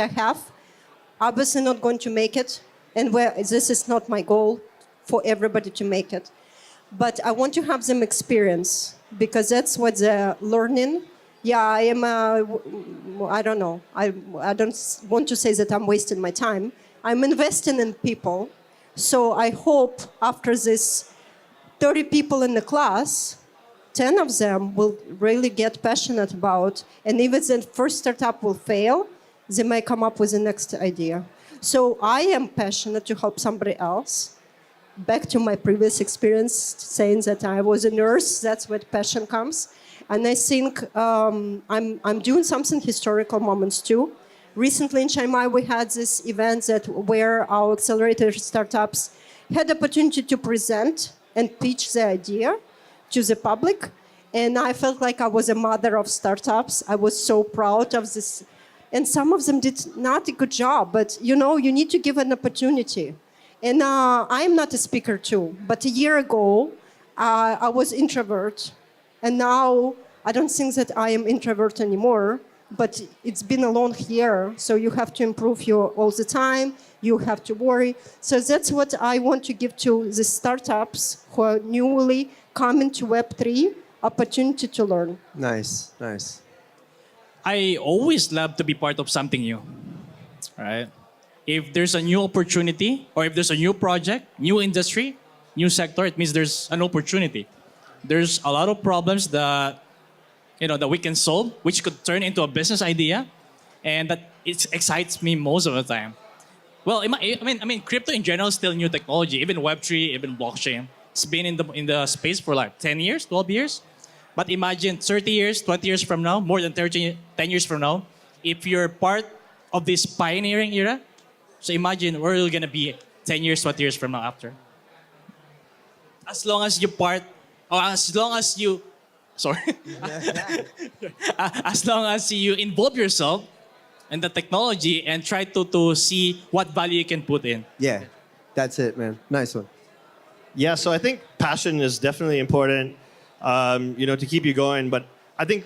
I have, obviously not going to make it. And this is not my goal for everybody to make it. But I want to have them experience because that's what they're learning. Yeah, I am, I don't know. I don't want to say that I'm wasting my time. I'm investing in people. So I hope after this 30 people in the class, 10 of them will really get passionate about, and even the first startup will fail, they may come up with the next idea. So I am passionate to help somebody else. Back to my previous experience, saying that I was a nurse, that's where passion comes. And I think I'm doing something historical moments too. Recently in Chiang Mai, we had this event where our accelerator startups had the opportunity to present and pitch the idea to the public. And I felt like I was a mother of startups. I was so proud of this. And some of them did not a good job, but you need to give an opportunity. And I am not a speaker too, but a year ago, I was introvert. And now I don't think that I am introvert anymore, but it's been a long year. So you have to improve all the time. You have to worry. So that's what I want to give to the startups who are newly coming to Web3, opportunity to learn. Nice, nice. I always love to be part of something new, right? If there's a new opportunity or if there's a new project, new industry, new sector, it means there's an opportunity. There's a lot of problems that we can solve, which could turn into a business idea, and that it excites me most of the time. Well, I mean, crypto in general is still new technology. Even Web3, even blockchain, it's been in the space for like 10 years, 12 years. But imagine 30 years, 20 years from now, more than 10 years from now, if you're part of this pioneering era, so imagine where you're going to be 10 years, 20 years from now after. As long as as long as you involve yourself in the technology and try to see what value you can put in. Yeah, that's it, man. Nice one. Yeah, so I think passion is definitely important, to keep you going. But I think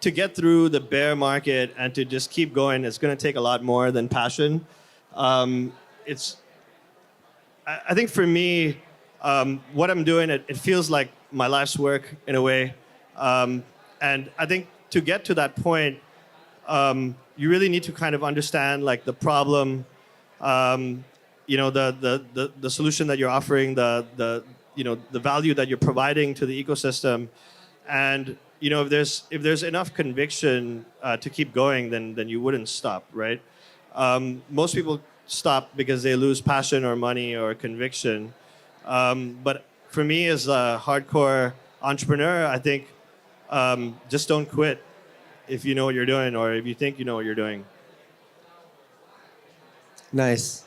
to get through the bear market and to just keep going, it's going to take a lot more than passion. I think for me, what I'm doing, it feels like my life's work in a way. And I think to get to that point, you really need to kind of understand like the problem, the solution that you're offering, the value that you're providing to the ecosystem. And if there's enough conviction to keep going, then you wouldn't stop, right? Most people stop because they lose passion or money or conviction. But for me as a hardcore entrepreneur, I think just don't quit if you know what you're doing or if you think you know what you're doing. Nice.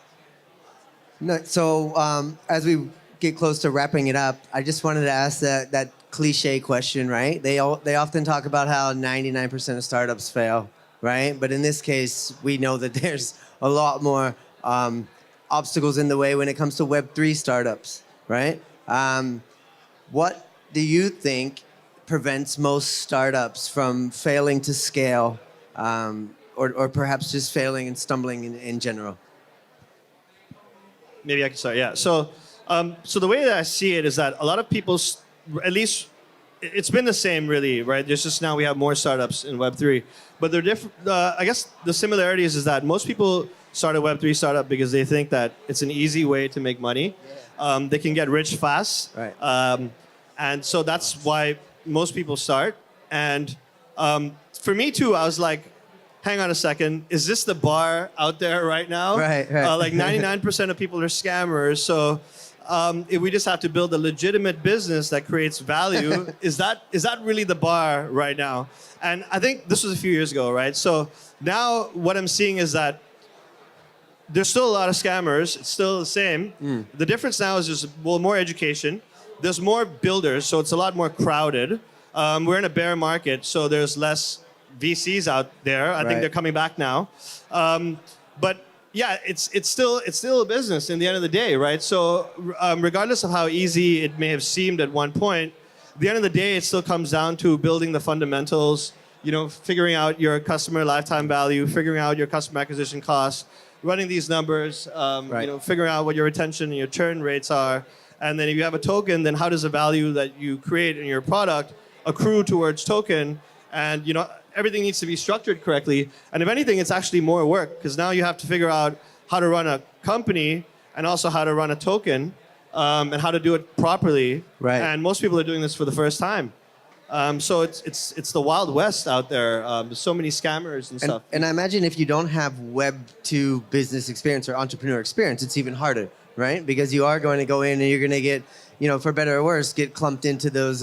So as we get close to wrapping it up, I just wanted to ask that cliche question, right? They often talk about how 99% of startups fail, right? But in this case, we know that there's a lot more obstacles in the way when it comes to Web3 startups, right? What do you think prevents most startups from failing to scale, or perhaps just failing and stumbling in general? Maybe I can start. Yeah. So the way that I see it is that a lot of people, at least it's been the same, really, right? There's just now we have more startups in Web3, but they're different. I guess the similarities is that most people start a Web3 startup because they think that it's an easy way to make money. Yeah. They can get rich fast, right? And so that's why most people start. And for me too, I was like, hang on a second, is this the bar out there right now? Right. Like 99% of people are scammers. So if we just have to build a legitimate business that creates value, is that really the bar right now? And I think this was a few years ago, right? So now what I'm seeing is that there's still a lot of scammers. It's still the same. The difference now is there's more education. There's more builders, so it's a lot more crowded. We're in a bear market, so there's less VCs out there. I think they're coming back now. But yeah, it's still a business in the end of the day, right? So regardless of how easy it may have seemed at one point, at the end of the day, it still comes down to building the fundamentals, figuring out your customer lifetime value, figuring out your customer acquisition costs, running these numbers, figuring out what your retention and your churn rates are. And then if you have a token, then how does the value that you create in your product accrue towards token? And everything needs to be structured correctly. And if anything, it's actually more work because now you have to figure out how to run a company and also how to run a token and how to do it properly. Right. And most people are doing this for the first time. So it's the Wild West out there. There's so many scammers and stuff. And I imagine if you don't have Web2 business experience or entrepreneur experience, it's even harder, right? Because you are going to go in and you're going to get, for better or worse, get clumped into those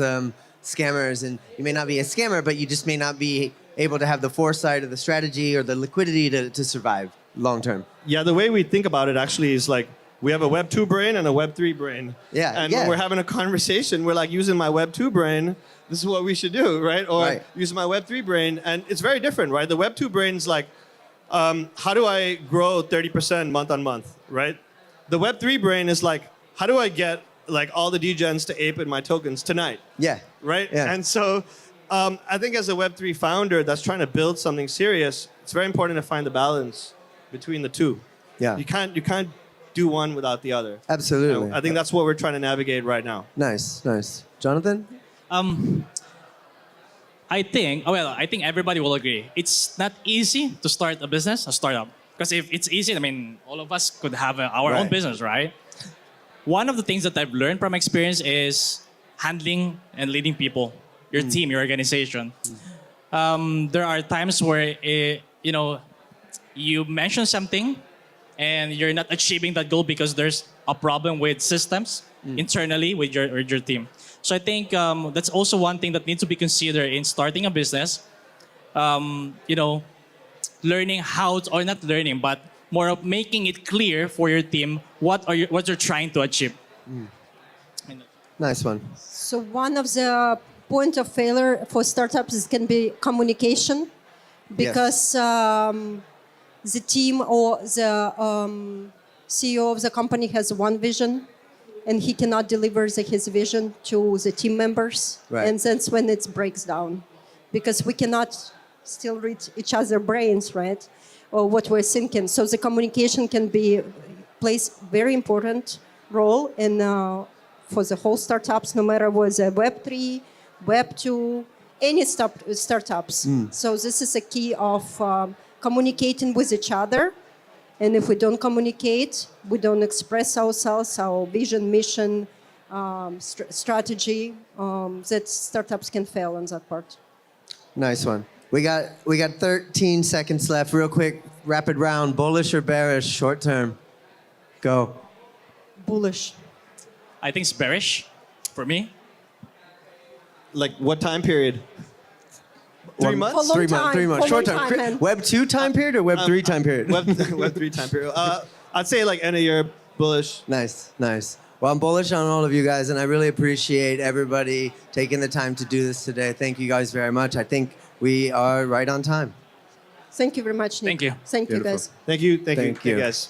scammers. And you may not be a scammer, but you just may not be able to have the foresight or the strategy or the liquidity to survive long term. Yeah, the way we think about it actually is like we have a Web 2 brain and a Web 3 brain. Yeah. And when we're having a conversation, we're like using my Web 2 brain, this is what we should do, right? Or using my Web 3 brain, and it's very different, right? The Web 2 brain's like, how do I grow 30% month on month, right? The Web 3 brain is like, how do I get like all the degens to ape in my tokens tonight? Yeah. Right? Yeah. And so I think as a Web 3 founder that's trying to build something serious, it's very important to find the balance between the two. Yeah. You can't do one without the other. Absolutely. I think that's what we're trying to navigate right now. Nice. Jonathan? I think everybody will agree. It's not easy to start a business, a startup. Because if it's easy, all of us could have our own business, right? One of the things that I've learned from experience is handling and leading people, your team, your organization. There are times where, you mention something and you're not achieving that goal because there's a problem with systems internally with your team. So I think that's also one thing that needs to be considered in starting a business. Learning how to, or not learning, but more of making it clear for your team what you're trying to achieve. Nice one. So one of the point of failure for startups can be communication, because the team or the CEO of the company has one vision, and he cannot deliver his vision to the team members, and that's when it breaks down, because we cannot still read each other's brains, right, or what we're thinking. So the communication plays very important role in for the whole startups, no matter whether Web3, Web2, any startups. So this is a key of communicating with each other. And if we don't communicate, we don't express ourselves, our vision, mission, strategy, that startups can fail on that part. Nice one. We got 13 seconds left. Real quick, rapid round. Bullish or bearish, short term? Go. Bullish. I think it's bearish for me. Like what time period? 3 months? For a long 3 months. time. 3 months. For a Short long term. time, man. Web 2 time period or Web 3 time period? Web 3 time period. I'd say like end of year bullish. Nice. Well, I'm bullish on all of you guys, and I really appreciate everybody taking the time to do this today. Thank you guys very much. I think we are right on time. Thank you very much, Nick. Thank you. Thank you, Beautiful. guys. Thank you. Thank you. Thank you. Hey, guys.